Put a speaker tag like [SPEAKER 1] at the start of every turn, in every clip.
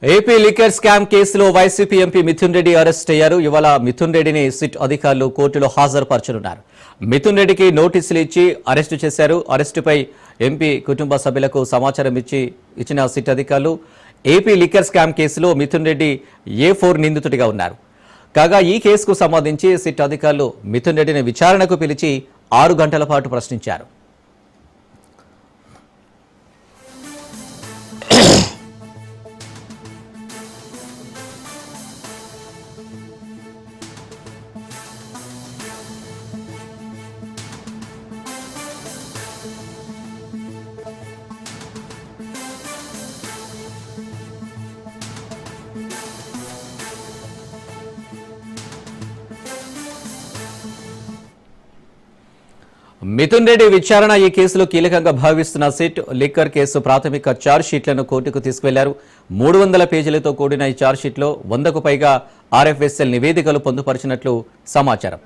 [SPEAKER 1] AP liquor scam కేసులో YCP MP Mithun Reddy arrest అయ్యారు. ఇవాళ మిథున్ రెడ్డిని సిట్ అధికారులు కోర్టులో హాజరుపరచనున్నారు. మిథున్ రెడ్డికి నోటీసులు ఇచ్చి అరెస్టు చేశారు. అరెస్టుపై ఎంపీ కుటుంబ సభ్యులకు సమాచారం ఇచ్చిన సిట్ అధికారులు ఏపీ లిక్కర్ స్కామ్ కేసులో మిథున్ రెడ్డి A4 నిందితుడిగా ఉన్నారు. కాగా ఈ కేసుకు సంబంధించి సిట్ అధికారులు మిథున్ రెడ్డిని విచారణకు పిలిచి 6 గంటల పాటు ప్రశ్నించారు. మిథున్ రెడ్డి విచారణ ఈ కేసులో కీలకంగా భావిస్తున్న సిట్ లిక్కర్ కేసు ప్రాథమిక ఛార్జ్ షీట్లను కోర్టుకు తీసుకువెళ్లారు. 300 పేజీలతో కూడిన ఈ ఛార్జ్ షీట్లో 100కు పైగా RFSL నివేదికలు పొందుపరిచినట్లు సమాచారం.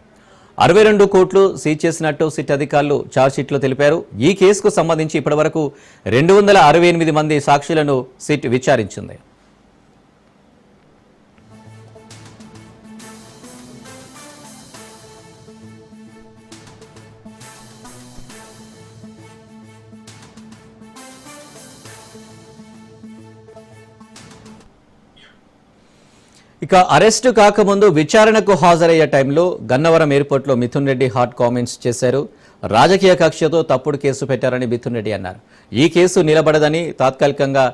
[SPEAKER 1] 62 కోట్లు సీజ్ చేసినట్టు సిట్ అధికారులు ఛార్జ్ షీట్లో తెలిపారు. ఈ కేసుకు సంబంధించి ఇప్పటివరకు 268 మంది సాక్షులను సిట్ విచారించింది. ఇక అరెస్టు కాకముందు విచారణకు హాజరయ్యే టైంలో గన్నవరం ఎయిర్పోర్ట్లో మిథున్ రెడ్డి హాట్ కామెంట్స్ చేశారు. రాజకీయ కక్షతో తప్పుడు కేసు పెట్టారని మిథున్ రెడ్డి అన్నారు. ఈ కేసు నిలబడదని తాత్కాలికంగా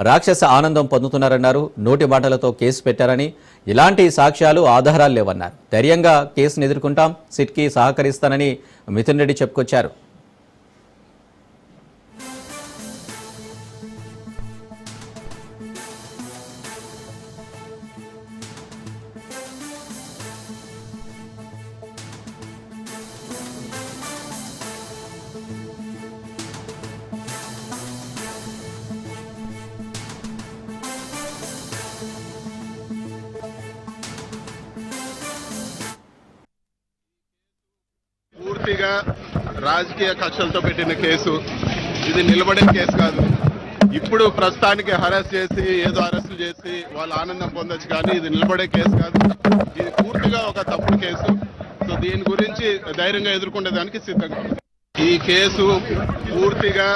[SPEAKER 1] రాక్షస ఆనందం పొందుతున్నారన్నారు. నోటి మాటలతో కేసు పెట్టారని, ఇలాంటి సాక్ష్యాలు ఆధారాలు లేవన్నారు. ధైర్యంగా కేసును ఎదుర్కొంటాం, సిట్కి సహకరిస్తానని మిథున్ రెడ్డి చెప్పుకొచ్చారు.
[SPEAKER 2] పూర్తిగా రాజకీయ కక్షలతో పెట్టిన కేసు. ఇది నిలబడే కేసు కాదు. ఇప్పుడు ప్రస్తుతానికి హరాస్ చేసి ఏదో అరెస్టు చేసి వాళ్ళు ఆనందం పొందొచ్చు, కానీ ఇది నిలబడే కేసు కాదు. ఇది పూర్తిగా ఒక తప్పుడు కేసు. సో దీని గురించి ధైర్యంగా ఎదుర్కొనేదానికి సిద్ధంగా ఉంది. ఈ కేసు పూర్తిగా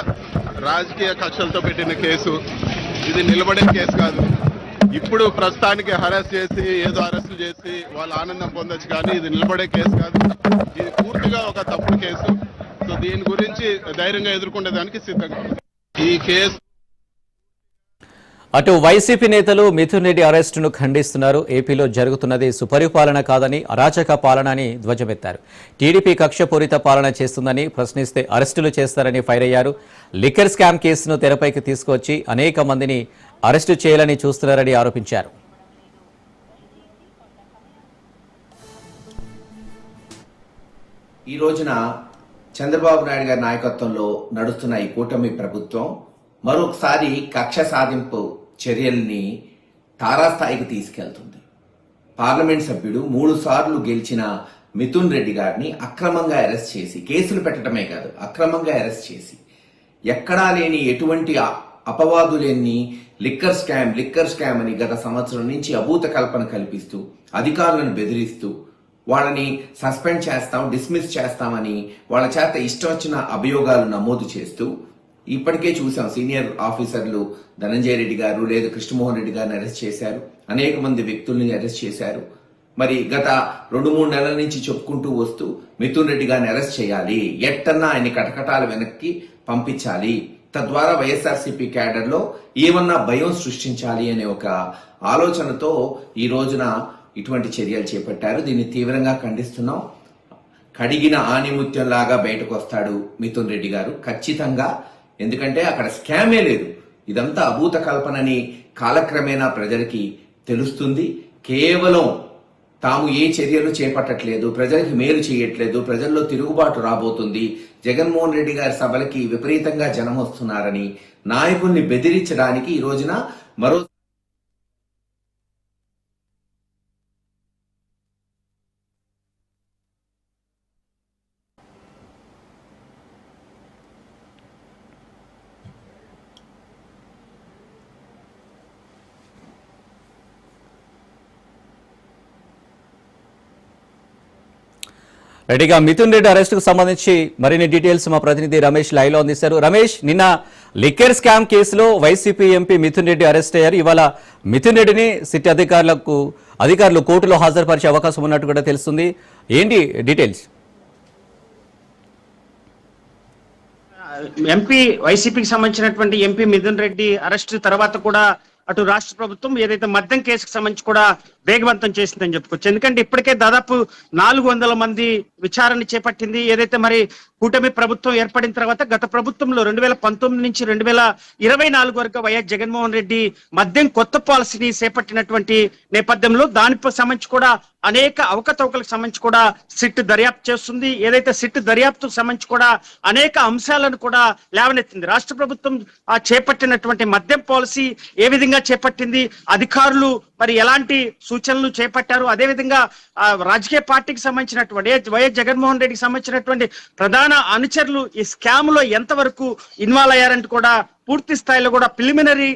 [SPEAKER 2] రాజకీయ కక్షలతో పెట్టిన కేసు. ఇది నిలబడే కేసు కాదు. ఇప్పుడు ప్రస్తుతానికి హరాస్ చేసి ఏదో అరెస్టు చేసి వాళ్ళు ఆనందం పొందొచ్చు, కానీ ఇది నిలబడే కేసు కాదు. ఇది పూర్తిగా ఒక తప్పుడు కేసు. సో దీని గురించి ధైర్యంగా ఎదుర్కొనేదానికి సిద్ధంగా ఉంది. ఈ కేసు
[SPEAKER 1] అటు వైసీపీ నేతలు మిథున్ రెడ్డి అరెస్టును ఖండిస్తున్నారు. ఏపీలో జరుగుతున్నది సుపరిపాలన కాదని, అరాచక పాలన అని ధ్వజమెత్తారు. టీడీపీ కక్షపూరిత పాలన చేస్తుందని, ప్రశ్నిస్తే అరెస్టులు చేస్తారని ఫైర్ అయ్యారు. లిక్కర్ స్కామ్ కేసును తెరపైకి తీసుకొచ్చి అనేక మందిని అరెస్టు చేయాలని చూస్తున్నారని ఆరోపించారు.
[SPEAKER 3] ఈ రోజున చంద్రబాబు నాయుడు గారి నాయకత్వంలో నడుస్తున్న ఈ కూటమి ప్రభుత్వం మరొకసారి కక్ష సాధింపు చర్యల్ని తారాస్థాయికి తీసుకెళ్తుంది. పార్లమెంట్ సభ్యుడు 3 సార్లు గెలిచిన మిథున్ రెడ్డి గారిని అక్రమంగా అరెస్ట్ చేసి, కేసులు పెట్టడమే కాదు అక్రమంగా అరెస్ట్ చేసి, ఎక్కడా లేని ఎటువంటి అపవాదులేని లిక్కర్ స్కామ్ అని గత సంవత్సరం నుంచి అభూత కల్పన కల్పిస్తూ, అధికారులను బెదిరిస్తూ, వాళ్ళని సస్పెండ్ చేస్తాం, డిస్మిస్ చేస్తామని వాళ్ళ చేత ఇష్టం వచ్చిన అభియోగాలు నమోదు చేస్తూ, ఇప్పటికే చూసాం సీనియర్ ఆఫీసర్లు ధనంజయ రెడ్డి గారు లేదా కృష్ణమోహన్ రెడ్డి గారిని అరెస్ట్ చేశారు. అనేక మంది వ్యక్తుల్ని అరెస్ట్ చేశారు. మరి గత 2-3 నెలల నుంచి చెప్పుకుంటూ వస్తూ మిథున్ రెడ్డి గారిని అరెస్ట్ చేయాలి, ఎట్టన్నా ఆయన కటకటాల వెనక్కి పంపించాలి, తద్వారా వైఎస్ఆర్సీపీ క్యాడర్లో ఏమన్నా భయం సృష్టించాలి అనే ఒక ఆలోచనతో ఈ రోజున ఇటువంటి చర్యలు చేపట్టారు. దీన్ని తీవ్రంగా ఖండిస్తున్నాం. కడిగిన ఆణిముత్యం లాగా బయటకు వస్తాడు మిథున్ రెడ్డి గారు ఖచ్చితంగా. ఎందుకంటే అక్కడ స్కామే లేదు, ఇదంతా అభూత కల్పనని కాలక్రమేణా ప్రజలకి తెలుస్తుంది. కేవలం తాము ఏ చర్యలు చేపట్టట్లేదు, ప్రజలకి మేలు చేయట్లేదు, ప్రజల్లో తిరుగుబాటు రాబోతుంది, జగన్మోహన్ రెడ్డి గారి సభలకి విపరీతంగా జనం వస్తున్నారని నాయకుల్ని బెదిరించడానికి ఈ రోజున మరో
[SPEAKER 1] రెడీగా మిథున్ రెడ్డి అరెస్ట్ కు సంబంధించి మరిన్ని డీటెయిల్స్ మా ప్రతినిధి రమేష్ లైవ్ లో అందిస్తారు. రమేష్, నిన్న లిక్కర్ స్కామ్ కేసులో YCP MP Mithun Reddy arrest అయ్యారు. ఇవాళ మిథున్ రెడ్డిని సిట్ అధికారులు కోర్టులో హాజరుపరిచే అవకాశం ఉన్నట్టు కూడా తెలుస్తుంది. ఏంటి డీటెయిల్స్?
[SPEAKER 4] ఎంపీ వైసీపీకి సంబంధించినటువంటి ఎంపీ మిథున్ రెడ్డి అరెస్ట్ తర్వాత కూడా అటు రాష్ట్ర ప్రభుత్వం ఏదైతే మద్యం కేసుకు సంబంధించి కూడా వేగవంతం చేసిందని చెప్పుకోవచ్చు. ఎందుకంటే ఇప్పటికే దాదాపు 400 మంది విచారణ చేపట్టింది. ఏదైతే మరి కూటమి ప్రభుత్వం ఏర్పడిన తర్వాత గత ప్రభుత్వంలో 2019 నుంచి 2024 వరకు వైఎస్ జగన్మోహన్ రెడ్డి మద్యం కొత్త పాలసీని చేపట్టినటువంటి నేపథ్యంలో దానికి సంబంధించి కూడా అనేక అవకతవకలకు సంబంధించి కూడా సిట్ దర్యాప్తు చేస్తుంది. ఏదైతే సిట్ దర్యాప్తుకు సంబంధించి కూడా అనేక అంశాలను కూడా లేవనెత్తింది. రాష్ట్ర ప్రభుత్వం చేపట్టినటువంటి మద్యం పాలసీ ఏ విధంగా చేపట్టింది, అధికారులు మరి ఎలాంటి సూచనలు చేపట్టారు, అదేవిధంగా రాజకీయ పార్టీకి సంబంధించినటువంటి వైఎస్ జగన్మోహన్ రెడ్డికి సంబంధించినటువంటి ప్రధాన అనుచరులు ఈ స్కామ్ లో ఎంతవరకు ఇన్వాల్వ్ అయ్యారంటూ కూడా పూర్తి స్థాయిలో కూడా ప్రిలిమినరీ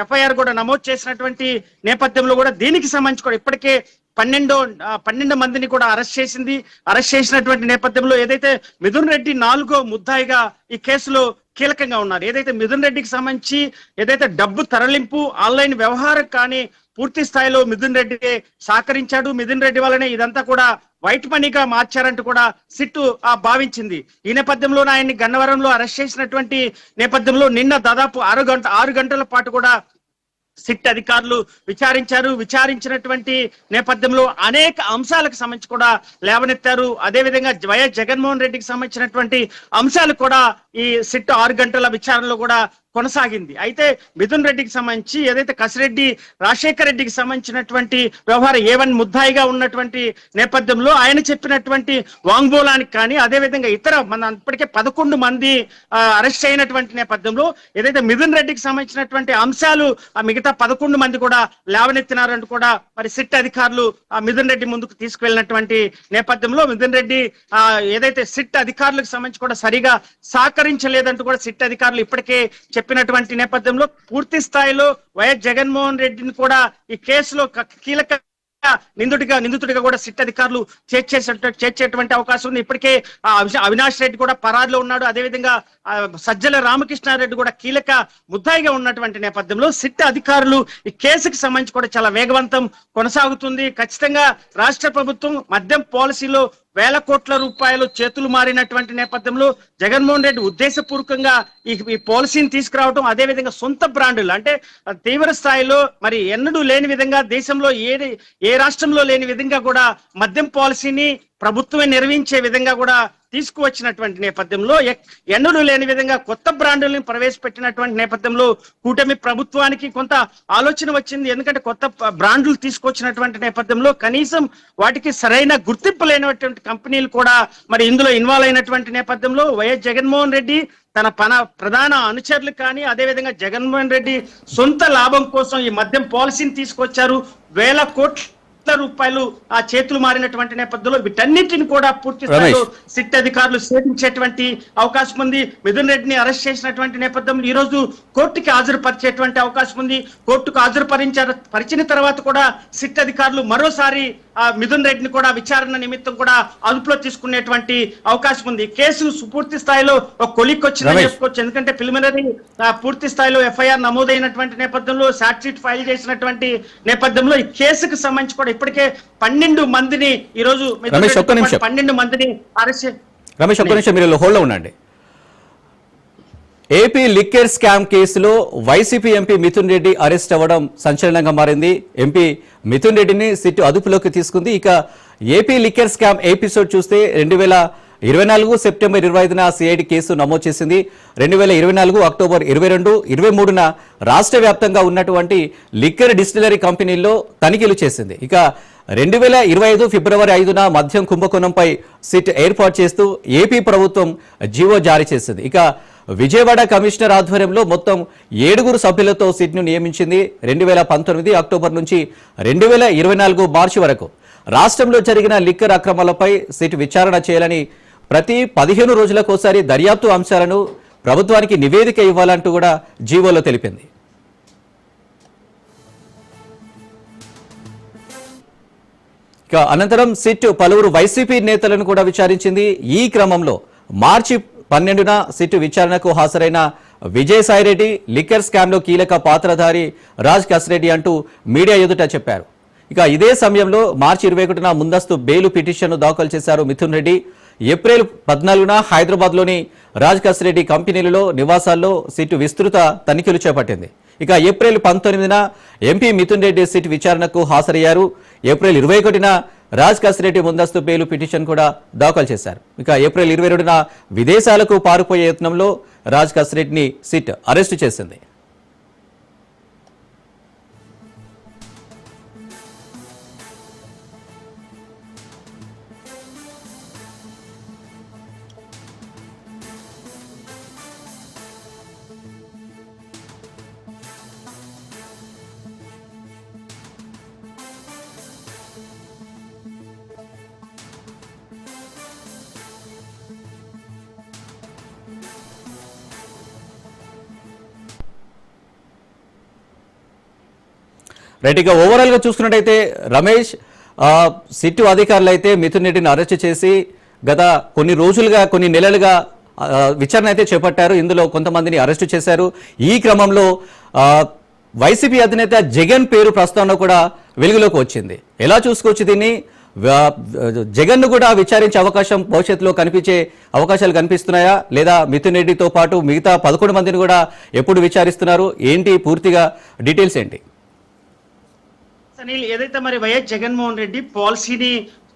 [SPEAKER 4] ఎఫ్ఐఆర్ కూడా నమోదు చేసినటువంటి నేపథ్యంలో కూడా దీనికి సంబంధించి కూడా ఇప్పటికే 12 మందిని కూడా అరెస్ట్ చేసింది. అరెస్ట్ చేసినటువంటి నేపథ్యంలో ఏదైతే మిథున్ రెడ్డి 4వ ముద్దాయిగా ఈ కేసులో కీలకంగా ఉన్నారు. ఏదైతే మిథున్ రెడ్డికి సంబంధించి ఏదైతే డబ్బు తరలింపు ఆన్లైన్ వ్యవహారం కానీ పూర్తి స్థాయిలో మిథున్ రెడ్డి సహకరించాడు. మిథున్ రెడ్డి వల్లనే ఇదంతా కూడా వైట్ మనీగా మార్చారంటూ కూడా సిట్టు భావించింది. ఈ నేపథ్యంలో ఆయన్ని గన్నవరంలో అరెస్ట్ చేసినటువంటి నేపథ్యంలో నిన్న దాదాపు 6 గంటల పాటు కూడా సిట్ అధికారులు విచారించినటువంటి నేపథ్యంలో అనేక అంశాలకు సంబంధించి కూడా లేవనెత్తారు. అదేవిధంగా వైఎస్ జగన్మోహన్ రెడ్డికి సంబంధించినటువంటి అంశాలు కూడా ఈ సిట్ 6 గంటల విచారణలో కూడా కొనసాగింది. అయితే మిథున్ రెడ్డికి సంబంధించి ఏదైతే కసిరెడ్డి రాజశేఖర రెడ్డికి సంబంధించినటువంటి వ్యవహారం A1 ముద్దాయిగా ఉన్నటువంటి నేపథ్యంలో ఆయన చెప్పినటువంటి వాంగ్మూలానికి కానీ అదేవిధంగా మన ఇప్పటికే 11 మంది అరెస్ట్ అయినటువంటి నేపథ్యంలో ఏదైతే మిథున్ రెడ్డికి సంబంధించినటువంటి అంశాలు మిగతా 11 మంది కూడా లేవనెత్తినారంటూ కూడా మరి సిట్ అధికారులు మిథున్ రెడ్డి ముందుకు తీసుకువెళ్ళినటువంటి నేపథ్యంలో మిథున్ రెడ్డి ఏదైతే సిట్ అధికారులకు సంబంధించి కూడా సరిగా సహకరించలేదంటూ కూడా సిట్ అధికారులు ఇప్పటికే చెప్పినటువంటి నేపథ్యంలో పూర్తి స్థాయిలో వైఎస్ జగన్మోహన్ రెడ్డిని కూడా ఈ కేసులో కీలక నిందితుడిగా కూడా సిట్ అధికారులు చేర్చేటువంటి అవకాశం ఉంది. ఇప్పటికే అవినాష్ రెడ్డి కూడా పరారులో ఉన్నాడు. అదేవిధంగా సజ్జల రామకృష్ణారెడ్డి కూడా కీలక ముద్దాయిగా ఉన్నటువంటి నేపథ్యంలో సిట్ అధికారులు ఈ కేసుకు సంబంధించి కూడా చాలా వేగవంతం కొనసాగుతుంది. ఖచ్చితంగా రాష్ట్ర ప్రభుత్వం మద్యం పాలసీలో వేల కోట్ల రూపాయలు చేతులు మారినటువంటి నేపథ్యంలో జగన్మోహన్ రెడ్డి ఉద్దేశపూర్వకంగా ఈ పాలసీని తీసుకురావడం, అదేవిధంగా సొంత బ్రాండ్లు అంటే తీవ్ర స్థాయిలో మరి ఎన్నడూ లేని విధంగా దేశంలో ఏ రాష్ట్రంలో లేని విధంగా కూడా మద్యం పాలసీని ప్రభుత్వమే నిర్వహించే విధంగా కూడా తీసుకువచ్చినటువంటి నేపథ్యంలో ఎన్నడూ లేని విధంగా కొత్త బ్రాండ్లను ప్రవేశపెట్టినటువంటి నేపథ్యంలో కూటమి ప్రభుత్వానికి కొంత ఆలోచన వచ్చింది. ఎందుకంటే కొత్త బ్రాండ్లు తీసుకొచ్చినటువంటి నేపథ్యంలో కనీసం వాటికి సరైన గుర్తింపు లేనటువంటి కంపెనీలు కూడా మరి ఇందులో ఇన్వాల్వ్ అయినటువంటి నేపథ్యంలో వైఎస్ జగన్మోహన్ రెడ్డి తన ప్రధాన అనుచరులు కానీ అదేవిధంగా జగన్మోహన్ రెడ్డి సొంత లాభం కోసం ఈ మద్యం పాలసీని తీసుకొచ్చారు. వేల కోట్ల రూపాయలు చేతులు మారినటువంటి నేపథ్యంలో వీటన్నిటిని కూడా పూర్తి స్థాయిలో సిట్ అధికారులు సేవించేటువంటి అవకాశం ఉంది. మిథున్ రెడ్డిని అరెస్ట్ చేసినటువంటి నేపథ్యంలో ఈ రోజు కోర్టుకి హాజరుపరిచేటువంటి అవకాశం ఉంది. కోర్టుకు హాజరుపరిచిన తర్వాత కూడా సిట్ అధికారులు మరోసారి మిథున్ రెడ్డిని కూడా విచారణ నిమిత్తం కూడా అదుపులో తీసుకునేటువంటి అవకాశం ఉంది. కేసు పూర్తి స్థాయిలో ఒక కొలిక్ వచ్చిందని చెప్పుకోవచ్చు. ఎందుకంటే ప్రిలిమినరీ పూర్తి స్థాయిలో ఎఫ్ఐఆర్ నమోదైనటువంటి నేపథ్యంలో ఛార్జ్ షీట్ ఫైల్ చేసినటువంటి నేపథ్యంలో ఈ కేసుకు సంబంధించి కూడా ఇప్పటికే 12 మందిని ఈ రోజు 12 మందిని అరెస్ట్.
[SPEAKER 1] రమేష్, ఒక్క నిమిషం మీరు హోల్డ్ లో ఉండండి. ఏపీ లిక్కర్ స్కామ్ కేసులో YCP MP Mithun Reddy arrest అవ్వడం సంచలనంగా మారింది. ఎంపీ మిథున్ రెడ్డిని సిట్ అదుపులోకి తీసుకుంది. ఇక ఏపీ లిక్కర్ స్కామ్ ఎపిసోడ్ చూస్తే 2024 సెప్టెంబర్ 25న సిఐడి కేసు నమోదు చేసింది. 2024 అక్టోబర్ 22, 23న రాష్ట్ర వ్యాప్తంగా ఉన్నటువంటి లిక్కర్ డిస్టిలరీ కంపెనీల్లో తనిఖీలు చేసింది. ఇక 2025 ఫిబ్రవరి 5న మద్యం కుంభకోణంపై సిట్ ఏర్పాటు చేస్తూ ఏపీ ప్రభుత్వం జీవో జారీ చేసింది. ఇక విజయవాడ కమిషనర్ ఆధ్వర్యంలో మొత్తం 7 సభ్యులతో సిట్ను నియమించింది. 2019 అక్టోబర్ నుంచి 2024 మార్చి వరకు రాష్ట్రంలో జరిగిన లిక్కర్ అక్రమాలపై సిట్ విచారణ చేయాలని, ప్రతి 15 రోజులకోసారి దర్యాప్తు అంశాలను ప్రభుత్వానికి నివేదిక ఇవ్వాలంటూ కూడా జీవోలో తెలిపింది. ఇక అనంతరం సిట్ పలువురు వైసీపీ నేతలను కూడా విచారించింది. ఈ క్రమంలో మార్చి 12న సిట్ విచారణకు హాజరైన విజయసాయిరెడ్డి లిక్కర్ స్కామ్లో కీలక పాత్రధారి రాజ్ కసిరెడ్డి అంటూ మీడియా ఎదుట చెప్పారు. ఇక ఇదే సమయంలో మార్చి 21న ముందస్తు బెయిల్ పిటిషన్ను దాఖలు చేశారు మిథున్ రెడ్డి. ఏప్రిల్ 14న హైదరాబాద్లోని రాజ్ కసిరెడ్డి కంపెనీలలో నివాసాల్లో సిట్ విస్తృత తనిఖీలు చేపట్టింది. ఇక ఏప్రిల్ 19న ఎంపీ మిథున్ రెడ్డి సిట్ విచారణకు హాజరయ్యారు. ఏప్రిల్ 21న రాజ్ కసిరెడ్డి ముందస్తు బెయిల్ పిటిషన్ కూడా దాఖలు చేశారు. ఇక ఏప్రిల్ 22న విదేశాలకు పారిపోయే యత్నంలో రాజ్ కసిరెడ్డిని సిట్ అరెస్టు చేసింది. రైట్, ఇక ఓవరాల్ గా చూసుకున్నట్టయితే రమేష్, సిట్టు అధికారులు అయితే మిథున్ రెడ్డిని అరెస్ట్ చేసి గత కొన్ని రోజులుగా కొన్ని నెలలుగా విచారణ అయితే చేపట్టారు. ఇందులో కొంతమందిని అరెస్టు చేశారు. ఈ క్రమంలో వైసీపీ అధినేత జగన్ పేరు ప్రస్తావన కూడా వెలుగులోకి వచ్చింది. ఎలా చూసుకోవచ్చు దీన్ని? జగన్ ను కూడా విచారించే అవకాశం భవిష్యత్తులో కనిపించే అవకాశాలు కనిపిస్తున్నాయా, లేదా మిథున్ రెడ్డితో పాటు మిగతా 11 మందిని కూడా ఎప్పుడు విచారిస్తున్నారు? ఏంటి పూర్తిగా డీటెయిల్స్ ఏంటి?
[SPEAKER 4] అనిల్, ఏదైతే మరి వైఎస్ జగన్మోహన్ రెడ్డి పాలసీని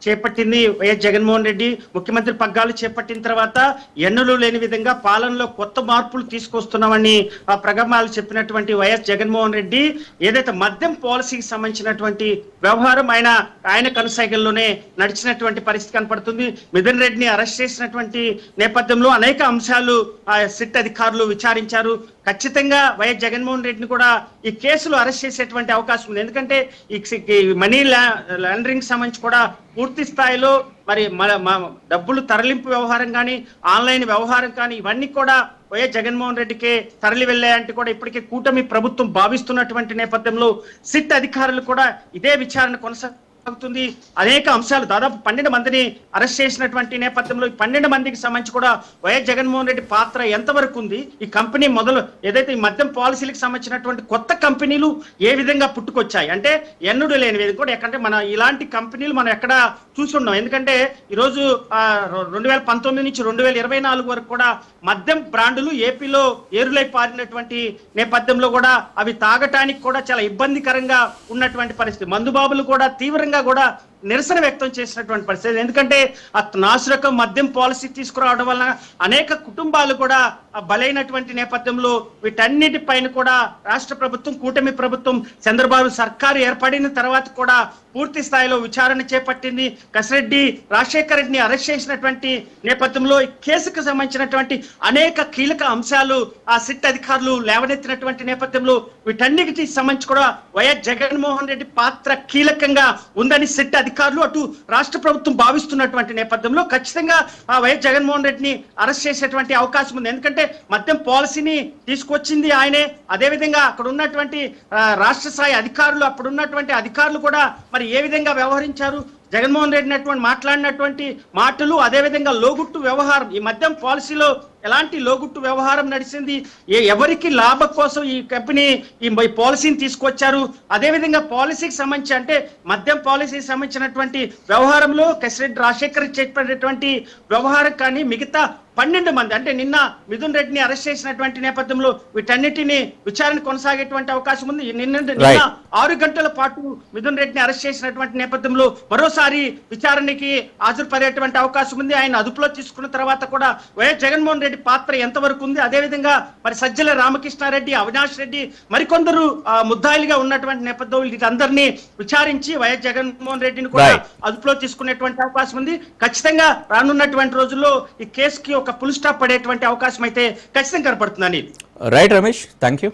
[SPEAKER 4] చేపట్టింది, వైఎస్ జగన్మోహన్ రెడ్డి ముఖ్యమంత్రి పగ్గాలు చేపట్టిన తర్వాత ఎన్నడూ లేని విధంగా పాలనలో కొత్త మార్పులు తీసుకొస్తున్నామని ఆ ప్రగమాలు చెప్పినటువంటి వైఎస్ జగన్మోహన్ రెడ్డి ఏదైతే మద్యం పాలసీకి సంబంధించినటువంటి వ్యవహారం ఆయన కనుసైగల్లోనే నడిచినటువంటి పరిస్థితి కనపడుతుంది. మిథున్ రెడ్డిని అరెస్ట్ చేసినటువంటి నేపథ్యంలో అనేక అంశాలు సిట్ అధికారులు విచారించారు. ఖచ్చితంగా వైఎస్ జగన్మోహన్ రెడ్డిని కూడా ఈ కేసులో అరెస్ట్ చేసేటువంటి అవకాశం ఉంది. ఎందుకంటే ఈ మనీ లాండరింగ్ సంబంధించి కూడా పూర్తి స్థాయిలో మరి డబ్బులు తరలింపు వ్యవహారం కానీ ఆన్లైన్ వ్యవహారం కానీ ఇవన్నీ కూడా వైఎస్ జగన్మోహన్ రెడ్డికే తరలి వెళ్ళాయంటే కూడా ఇప్పటికే కూటమి ప్రభుత్వం భావిస్తున్నటువంటి నేపథ్యంలో సిట్ అధికారులు కూడా ఇదే విచారణ కొనసాగుతుంది. అనేక అంశాలు దాదాపు 12 మందిని అరెస్ట్ చేసినటువంటి నేపథ్యంలో ఈ 12 మందికి సంబంధించి కూడా వైఎస్ జగన్మోహన్ రెడ్డి పాత్ర ఎంతవరకు ఉంది, ఈ కంపెనీ ఏదైతే ఈ మద్యం పాలసీలకు సంబంధించినటువంటి కొత్త కంపెనీలు ఏ విధంగా పుట్టుకొచ్చాయి అంటే ఎన్నడూ లేని విధంగా కూడా ఎక్కడంటే మన ఇలాంటి కంపెనీలు మనం ఎక్కడ చూసున్నాం. ఎందుకంటే ఈరోజు 2019 నుంచి 2024 వరకు కూడా మద్యం బ్రాండులు ఏపీలో ఏరులై పారినటువంటి నేపథ్యంలో కూడా అవి తాగటానికి కూడా చాలా ఇబ్బందికరంగా ఉన్నటువంటి పరిస్థితి. మందుబాబులు కూడా తీవ్రంగా కూడా నిరసన వ్యక్తం చేసినటువంటి పరిస్థితి. ఎందుకంటే ఆ నాసిరకం మద్యం పాలసీ తీసుకురావడం వలన అనేక కుటుంబాలు కూడా బలైనటువంటి నేపథ్యంలో వీటన్నిటిపైన కూడా రాష్ట్ర ప్రభుత్వం, కూటమి ప్రభుత్వం, చంద్రబాబు సర్కారు ఏర్పడిన తర్వాత కూడా పూర్తి స్థాయిలో విచారణ చేపట్టింది. కసిరెడ్డి రాజశేఖర్ రెడ్డిని అరెస్ట్ చేసినటువంటి నేపథ్యంలో ఈ కేసుకు సంబంధించినటువంటి అనేక కీలక అంశాలు ఆ సిట్ అధికారులు లేవనెత్తినటువంటి నేపథ్యంలో వీటన్నిటికి సంబంధించి కూడా వైఎస్ జగన్మోహన్ రెడ్డి పాత్ర కీలకంగా ఉందని సిట్ అధికారులు అటు రాష్ట్ర ప్రభుత్వం భావిస్తున్నటువంటి నేపథ్యంలో ఖచ్చితంగా ఆ వైఎస్ జగన్మోహన్ రెడ్డిని అరెస్ట్ చేసేటువంటి అవకాశం ఉంది. ఎందుకంటే మద్యం పాలసీని తీసుకొచ్చింది ఆయనే. అదేవిధంగా అక్కడ ఉన్నటువంటి రాష్ట్ర స్థాయి అధికారులు, అప్పుడున్నటువంటి అధికారులు కూడా మరి ఏ విధంగా వ్యవహరించారు, జగన్మోహన్ రెడ్డి మాట్లాడినటువంటి మాటలు, అదేవిధంగా లోగుట్టు వ్యవహారం, ఈ మద్యం పాలసీలో ఎలాంటి లోగుట్టు వ్యవహారం నడిచింది, ఎవరికి లాభం కోసం ఈ కంపెనీ ఈ పాలసీని తీసుకొచ్చారు, అదేవిధంగా పాలసీకి సంబంధించి అంటే మద్యం పాలసీకి సంబంధించినటువంటి వ్యవహారంలో కసిరెడ్డి రాజశేఖర్ చెప్పినటువంటి వ్యవహారం కానీ మిగతా 12 మంది అంటే నిన్న మిథున్ రెడ్డిని అరెస్ట్ చేసినటువంటి నేపథ్యంలో వీటన్నిటిని విచారణ కొనసాగేటువంటి అవకాశం ఉంది. నిన్న 6 గంటల పాటు మిథున్ రెడ్డిని అరెస్ట్ చేసినటువంటి నేపథ్యంలో మరోసారి విచారణకి హాజరుపడేటువంటి అవకాశం ఉంది. ఆయన అదుపులో తీసుకున్న తర్వాత కూడా వైఎస్ జగన్మోహన్ రెడ్డి పాత్ర ఎంతవరకు ఉంది, అదేవిధంగా మరి సజ్జల రామకృష్ణారెడ్డి, అవినాష్ రెడ్డి మరికొందరు ముద్దాయిలుగా ఉన్నటువంటి నేపథ్యంలో వీటందరినీ విచారించి వైఎస్ జగన్మోహన్ రెడ్డిని కూడా అదుపులో తీసుకునేటువంటి అవకాశం ఉంది. ఖచ్చితంగా రానున్నటువంటి రోజుల్లో ఈ కేసుకి ఒక ఫుల్ స్టాప్ పడేటువంటి అవకాశం అయితే ఖచ్చితంగా కనపడుతుందని.
[SPEAKER 1] Right Ramesh, thank you.